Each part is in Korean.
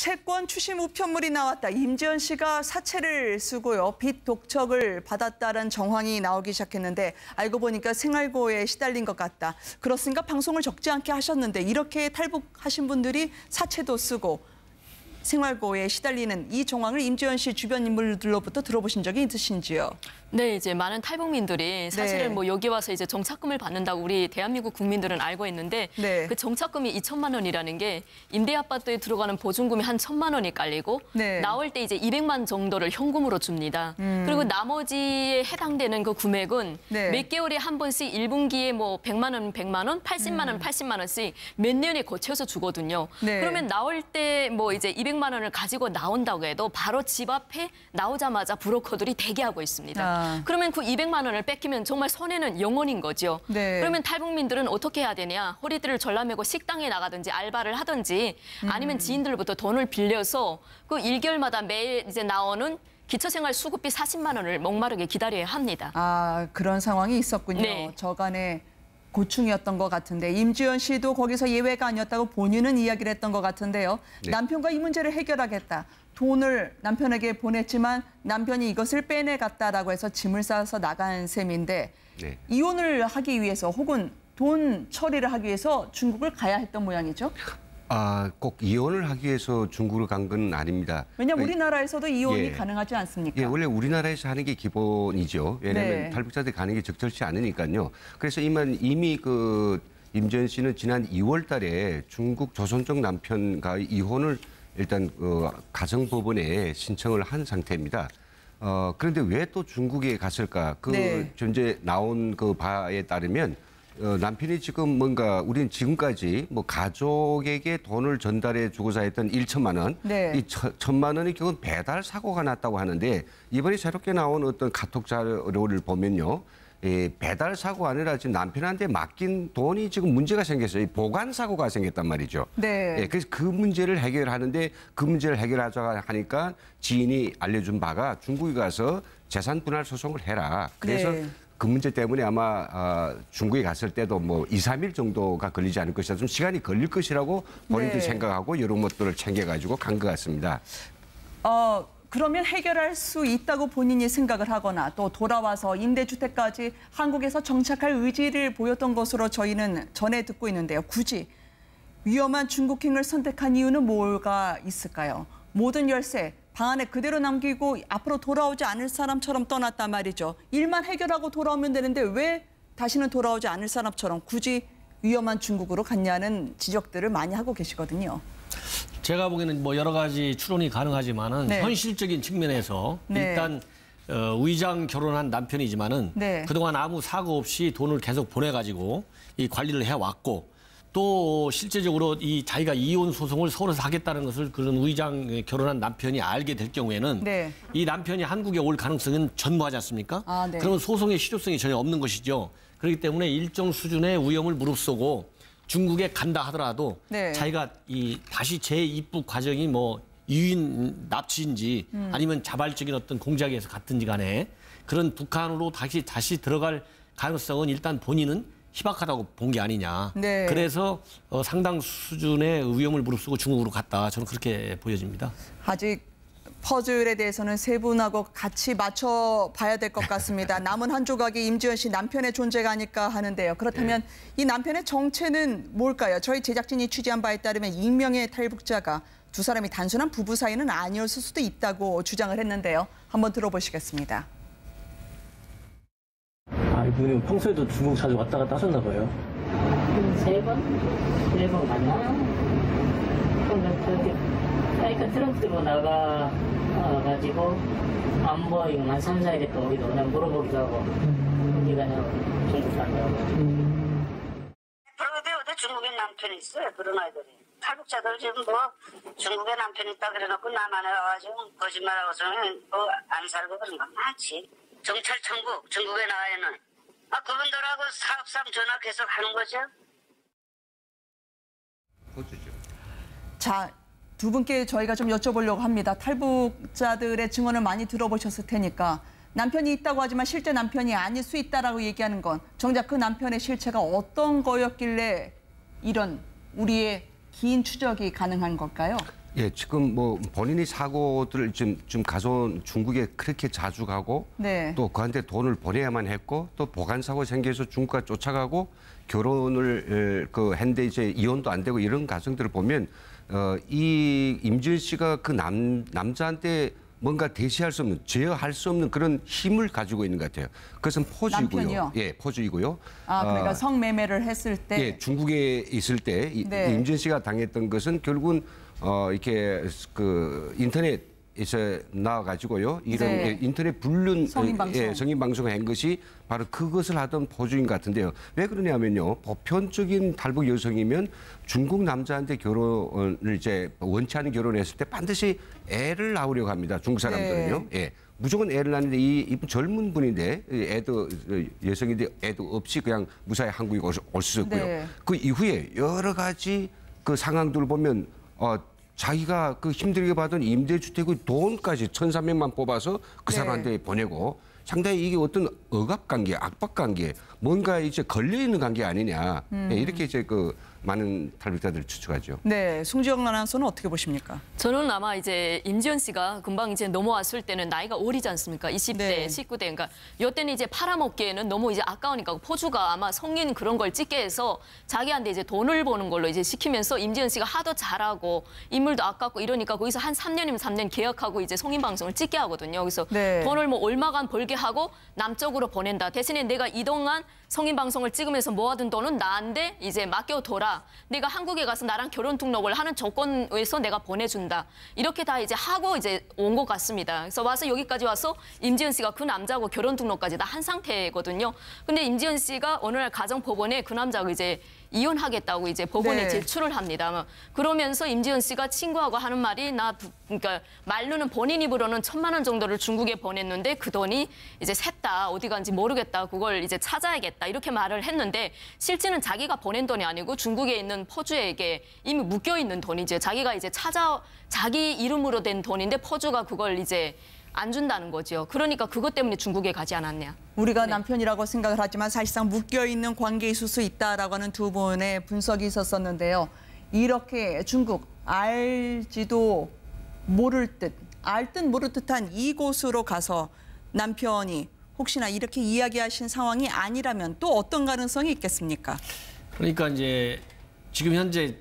채권 추심 우편물이 나왔다. 임지연 씨가 사채를 쓰고요. 빚 독촉을 받았다는 정황이 나오기 시작했는데 알고 보니까 생활고에 시달린 것 같다. 그렇습니까? 방송을 적지 않게 하셨는데 이렇게 탈북하신 분들이 사채도 쓰고 생활고에 시달리는 이 정황을 임지연 씨 주변 인물들로부터 들어보신 적이 있으신지요? 네, 이제 많은 탈북민들이 사실은 뭐 여기 와서 이제 정착금을 받는다고 우리 대한민국 국민들은 알고 있는데 그 정착금이 2천만 원이라는 게 임대 아파트에 들어가는 보증금이 한 1,000만 원이 깔리고 나올 때 이제 200만 정도를 현금으로 줍니다. 그리고 나머지에 해당되는 그 금액은 몇 개월에 한 번씩 1분기에 뭐 100만 원, 100만 원, 80만 원, 80만 원씩 몇 년에 거쳐서 주거든요. 그러면 나올 때 뭐 이제 200만 원을 가지고 나온다고 해도 바로 집 앞에 나오자마자 브로커들이 대기하고 있습니다. 그러면 그 200만 원을 뺏기면 정말 손해는 영원인 거죠. 그러면 탈북민들은 어떻게 해야 되냐? 허리띠를 졸라매고 식당에 나가든지 알바를 하든지 아니면 지인들부터 돈을 빌려서 그 1개월마다 매일 이제 나오는 기초생활 수급비 40만 원을 목마르게 기다려야 합니다. 아, 그런 상황이 있었군요. 네. 저간의 고충이었던 것 같은데 임지연 씨도 거기서 예외가 아니었다고 본인은 이야기를 했던 것 같은데요. 남편과 이 문제를 해결하겠다. 돈을 남편에게 보냈지만 남편이 이것을 빼내갔다라고 해서 짐을 싸서 나간 셈인데 이혼을 하기 위해서 혹은 돈 처리를 하기 위해서 중국을 가야 했던 모양이죠? 꼭 이혼을 하기 위해서 중국을 간 건 아닙니다. 왜냐하면 우리나라에서도 이혼이 가능하지 않습니까? 원래 우리나라에서 하는 게 기본이죠. 왜냐하면 탈북자들이 가는 게 적절치 않으니까요. 그래서 이미 그 임지연 씨는 지난 2월 달에 중국 조선족 남편과 이혼을 일단 가정법원에 신청을 한 상태입니다. 그런데 왜 또 중국에 갔을까? 현재 나온 그 바에 따르면 남편이 지금 뭔가 우리는 지금까지 뭐 가족에게 돈을 전달해 주고자 했던 1천만 원, 이 1,000만 원의 경우는 배달 사고가 났다고 하는데 이번에 새롭게 나온 어떤 카톡 자료를 보면요. 배달 사고가 아니라 지금 남편한테 맡긴 돈이 지금 문제가 생겼어요. 보관 사고가 생겼단 말이죠. 그래서 그 문제를 해결하는데 그 문제를 해결하자 하니까 지인이 알려준 바가 중국에 가서 재산 분할 소송을 해라. 그래서 그 문제 때문에 아마 중국에 갔을 때도 뭐 2, 3일 정도가 걸리지 않을 것이다. 좀 시간이 걸릴 것이라고 본인들이 생각하고 이런 것들을 챙겨가지고 간 것 같습니다. 그러면 해결할 수 있다고 본인이 생각을 하거나 또 돌아와서 임대주택까지 한국에서 정착할 의지를 보였던 것으로 저희는 전해 듣고 있는데요. 굳이 위험한 중국행을 선택한 이유는 뭐가 있을까요? 모든 열쇠 방 안에 그대로 남기고 앞으로 돌아오지 않을 사람처럼 떠났단 말이죠. 일만 해결하고 돌아오면 되는데 왜 다시는 돌아오지 않을 사람처럼 굳이 위험한 중국으로 갔냐는 지적들을 많이 하고 계시거든요. 제가 보기에는 뭐 여러 가지 추론이 가능하지만은 현실적인 측면에서 일단 위장 결혼한 남편이지만은 그동안 아무 사고 없이 돈을 계속 보내가지고 이 관리를 해왔고 또 실제적으로 이 자기가 이혼 소송을 서울에서 하겠다는 것을 그런 위장 결혼한 남편이 알게 될 경우에는 이 남편이 한국에 올 가능성은 전무하지 않습니까? 그러면 소송의 실효성이 전혀 없는 것이죠. 그렇기 때문에 일정 수준의 위험을 무릅쓰고 중국에 간다 하더라도 자기가 다시 재입국 과정이 뭐 유인 납치인지 아니면 자발적인 어떤 공작에서 갔든지 간에 그런 북한으로 다시 들어갈 가능성은 일단 본인은 희박하다고 본 게 아니냐. 그래서 상당 수준의 위험을 무릅쓰고 중국으로 갔다. 저는 그렇게 보여집니다. 아직 퍼즐에 대해서는 세 분하고 같이 맞춰봐야 될 것 같습니다. 남은 한 조각이 임지연 씨 남편의 존재가 아닐까 하는데요. 그렇다면 이 남편의 정체는 뭘까요? 저희 제작진이 취재한 바에 따르면 익명의 탈북자가 두 사람이 단순한 부부 사이는 아니었을 수도 있다고 주장을 했는데요. 한번 들어보시겠습니다. 이분이 평소에도 중국 자주 왔다 갔다 하셨나 봐요. 세 번 갔나? 그러니까 트럼프 들고 나가가지고 안 보이면 한 3, 4일에 또 오기도 그냥 물어보기도 하고 어디가 중국 간다고. 프로데오도 중국에 남편이 있어요. 그런 아이들이. 탈북자들 지금 뭐 중국에 남편이 있다 그래놓고 남한에 와가지고 거짓말하고서는 뭐 안 살고 그런 거 많지. 정찰 천국 중국에 나와야는 그분들하고 사업상 전화 계속 하는 거죠. 자, 두 분께 저희가 좀 여쭤보려고 합니다. 탈북자들의 증언을 많이 들어보셨을 테니까 남편이 있다고 하지만 실제 남편이 아닐 수 있다라고 얘기하는 건 정작 그 남편의 실체가 어떤 거였길래 이런 우리의 긴 추적이 가능한 걸까요? 예, 지금 뭐 본인이 사고들을 좀 가져온 중국에 그렇게 자주 가고 네. 또 그한테 돈을 보내야만 했고 또 보관 사고 생겨서 중국까지 쫓아가고 결혼을 했는데 이제 이혼도 안 되고 이런 가정들을 보면 이 임지은 씨가 그 남자한테 뭔가 대시할 수 없는, 제어할 수 없는 그런 힘을 가지고 있는 것 같아요. 그것은 포주이고요. 남편이요? 예, 포주이고요. 그러니까 성매매를 했을 때. 예, 중국에 있을 때 네. 임지은 씨가 당했던 것은 결국은 이렇게 그 인터넷에서 나와가지고요. 이런 네. 인터넷 불륜 성인방송. 성인방송을 한 것이 바로 그것을 하던 포주인 것 같은데요. 왜 그러냐면요. 보편적인 탈북 여성이면 중국 남자한테 결혼을 이제 원치 않은 결혼을 했을 때 반드시 애를 낳으려고 합니다. 중국 사람들은요. 네. 예. 무조건 애를 낳는데 이분 젊은 분인데 애도 여성인데 애도 없이 그냥 무사히 한국에 올 수 있고요. 네. 그 이후에 여러 가지 그 상황들을 보면 자기가 그 힘들게 받은 임대주택의 돈까지 1,300만 뽑아서 그 네. 사람한테 보내고 상당히 이게 어떤 억압관계, 압박관계, 뭔가 이제 걸려있는 관계 아니냐. 네, 이렇게 이제 그 많은 탈북자들을 추측하죠. 네, 송지영 아나운서는 어떻게 보십니까? 저는 아마 이제 임지연 씨가 금방 이제 넘어왔을 때는 나이가 어리지 않습니까? 20대, 네. 19대. 그러니까 이때는 이제 팔아먹기에는 너무 이제 아까우니까 포주가 아마 성인 그런 걸 찍게 해서 자기한테 이제 돈을 버는 걸로 이제 시키면서 임지연 씨가 하도 잘하고 인물도 아깝고 이러니까 거기서 한 3년이면 3년 계약하고 이제 성인 방송을 찍게 하거든요. 그래서 네. 돈을 뭐 얼마간 벌게 하고 남쪽으로 보낸다. 대신에 내가 이동안 성인 방송을 찍으면서 모아둔 돈은 나한테 이제 맡겨둬라. 내가 한국에 가서 나랑 결혼 등록을 하는 조건에서 내가 보내준다. 이렇게 다 이제 하고 이제 온 것 같습니다. 그래서 와서 여기까지 와서 임지연 씨가 그 남자하고 결혼 등록까지 다 한 상태거든요. 근데 임지연 씨가 어느 날 가정법원에 그 남자하고 이제 이혼하겠다고 이제 법원에 네. 제출을 합니다. 그러면서 임지연 씨가 친구하고 하는 말이 그러니까 말로는 본인 입으로는 1,000만 원 정도를 중국에 보냈는데 그 돈이 이제 샜다. 어디 간지 모르겠다. 그걸 이제 찾아야겠다. 이렇게 말을 했는데 실제는 자기가 보낸 돈이 아니고 중국에 있는 포주에게 이미 묶여 있는 돈이죠. 자기가 이제 자기 이름으로 된 돈인데 포주가 그걸 이제 안 준다는 거죠. 그러니까 그것 때문에 중국에 가지 않았냐. 우리가 네. 남편이라고 생각을 하지만 사실상 묶여있는 관계에 있을 수 있다라고 하는 두 분의 분석이 있었었는데요. 이렇게 중국 알지도 모를 듯, 알 듯 모를 듯한 이곳으로 가서 남편이 혹시나 이렇게 이야기하신 상황이 아니라면 또 어떤 가능성이 있겠습니까? 그러니까 이제 지금 현재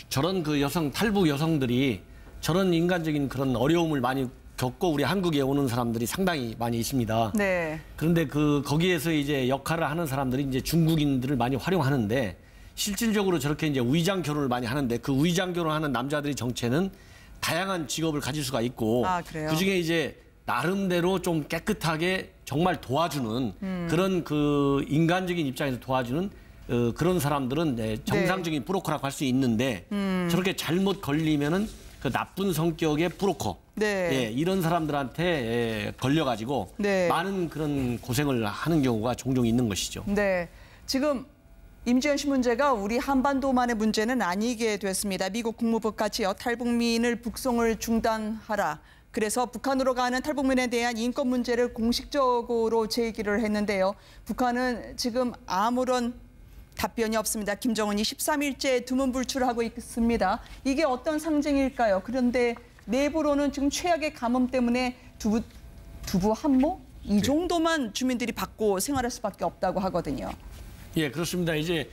저런 그 탈북 여성들이 저런 인간적인 그런 어려움을 많이 겪고 우리 한국에 오는 사람들이 상당히 많이 있습니다. 네. 그런데 거기에서 이제 역할을 하는 사람들이 이제 중국인들을 많이 활용하는데 실질적으로 저렇게 이제 위장 결혼을 많이 하는데 그 위장 결혼하는 남자들의 정체는 다양한 직업을 가질 수가 있고 그래요? 그중에 이제 나름대로 좀 깨끗하게 정말 도와주는 그런 그 인간적인 입장에서 도와주는 그런 사람들은 정상적인 브로커라고 할 수 있는데 저렇게 잘못 걸리면은 그 나쁜 성격의 브로커 네. 예, 이런 사람들한테 걸려가지고 네. 많은 그런 고생을 하는 경우가 종종 있는 것이죠. 네. 지금 임지연 씨 문제가 우리 한반도만의 문제는 아니게 됐습니다. 미국 국무부까지요. 탈북민을 북송을 중단하라. 그래서 북한으로 가는 탈북민에 대한 인권 문제를 공식적으로 제기를 했는데요. 북한은 지금 아무런 답변이 없습니다. 김정은이 13일째 두문불출하고 있습니다. 이게 어떤 상징일까요? 그런데 내부로는 지금 최악의 가뭄 때문에 두부 한모? 이 정도만 주민들이 받고 생활할 수밖에 없다고 하거든요. 예, 그렇습니다. 이제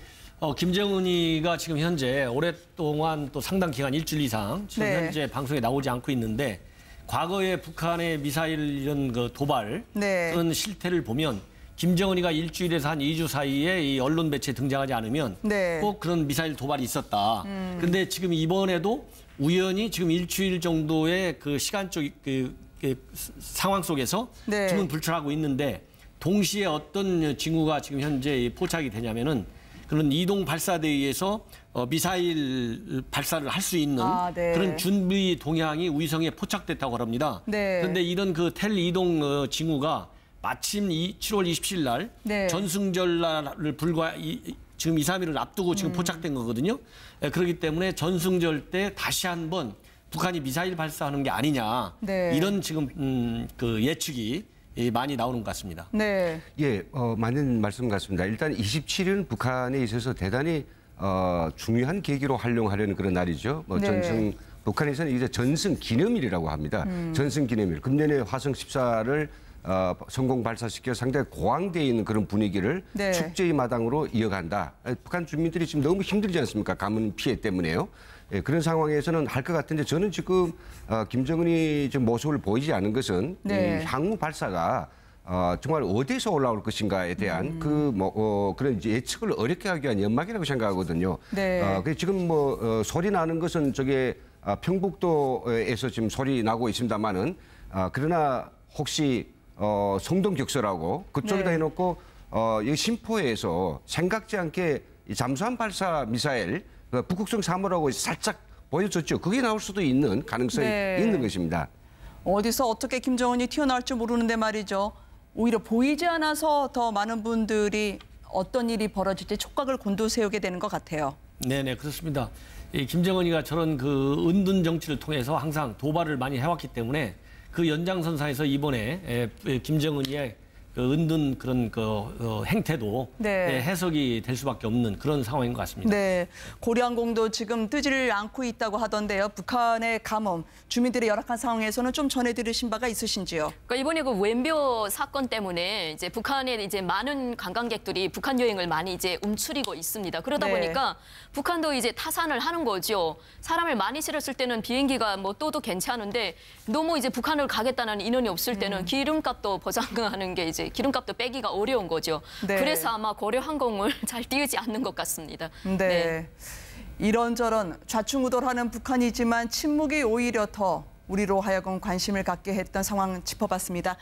김정은이가 지금 현재 오랫동안 또 상당 기간 일주일 이상 지금 네. 현재 방송에 나오지 않고 있는데 과거에 북한의 미사일 이런 그 도발 네. 그런 실태를 보면 김정은이가 일주일에서 한 2주 사이에 이 언론 매체에 등장하지 않으면 네. 꼭 그런 미사일 도발이 있었다. 그런데 지금 이번에도 우연히 지금 일주일 정도의 그 시간적 그 상황 속에서 네. 지금 불출하고 있는데 동시에 어떤 징후가 지금 현재 포착이 되냐면은 그런 이동 발사대에 의해서 미사일 발사를 할 수 있는 네. 그런 준비 동향이 위성에 포착됐다고 합니다. 네. 그런데 이런 그 텔 이동 징후가 마침 7월 27일 날 네. 전승절날을 지금 2, 3일을 앞두고 지금 포착된 거거든요. 그렇기 때문에 전승절 때 다시 한번 북한이 미사일 발사하는 게 아니냐. 네. 이런 지금 그 예측이 많이 나오는 것 같습니다. 네. 예, 맞는 말씀 같습니다. 일단 27일은 북한에 있어서 대단히 중요한 계기로 활용하려는 그런 날이죠. 네. 전승 북한에서는 이제 전승 기념일이라고 합니다. 전승 기념일. 금년에 화성 14를 성공 발사시켜 상당히 고황되어 있는 그런 분위기를 네. 축제의 마당으로 이어간다. 북한 주민들이 지금 너무 힘들지 않습니까? 가뭄 피해 때문에요. 예, 그런 상황에서는 할 것 같은데 저는 지금 김정은이 지금 모습을 보이지 않은 것은 네. 이 향후 발사가 정말 어디서 올라올 것인가에 대한 그런 이제 예측을 어렵게 하기 위한 연막이라고 생각하거든요. 네. 지금 소리 나는 것은 저게 평북도에서 지금 소리 나고 있습니다만은 그러나 혹시 성동격서라고 그쪽에다 네. 해놓고 이 심포에서 생각지 않게 잠수함 발사 미사일 북극성 3호라고 살짝 보여줬죠. 그게 나올 수도 있는 가능성이 네. 있는 것입니다. 어디서 어떻게 김정은이 튀어나올지 모르는데 말이죠. 오히려 보이지 않아서 더 많은 분들이 어떤 일이 벌어질지 촉각을 곤두세우게 되는 것 같아요. 네네 그렇습니다. 이 김정은이가 저런 그 은둔 정치를 통해서 항상 도발을 많이 해왔기 때문에 그 연장선상에서 이번에 김정은이의 그 은둔 그런 행태도 네. 해석이 될 수밖에 없는 그런 상황인 것 같습니다. 네, 고려항공도 지금 뜨지를 않고 있다고 하던데요. 북한의 가뭄, 주민들의 열악한 상황에서는 좀 전해 들으신 바가 있으신지요? 그러니까 이번에 그 웬벼 사건 때문에 이제 북한에 이제 많은 관광객들이 북한 여행을 많이 이제 움츠리고 있습니다. 그러다 네. 보니까 북한도 이제 타산을 하는 거죠. 사람을 많이 실었을 때는 비행기가 뭐 떠도 괜찮은데 너무 이제 북한을 가겠다는 인원이 없을 때는 기름값도 보장하는 게 이제 기름값도 빼기가 어려운 거죠. 네. 그래서 아마 고려항공을 잘 띄우지 않는 것 같습니다. 네. 네. 이런저런 좌충우돌하는 북한이지만 침묵이 오히려 더 우리로 하여금 관심을 갖게 했던 상황 짚어봤습니다.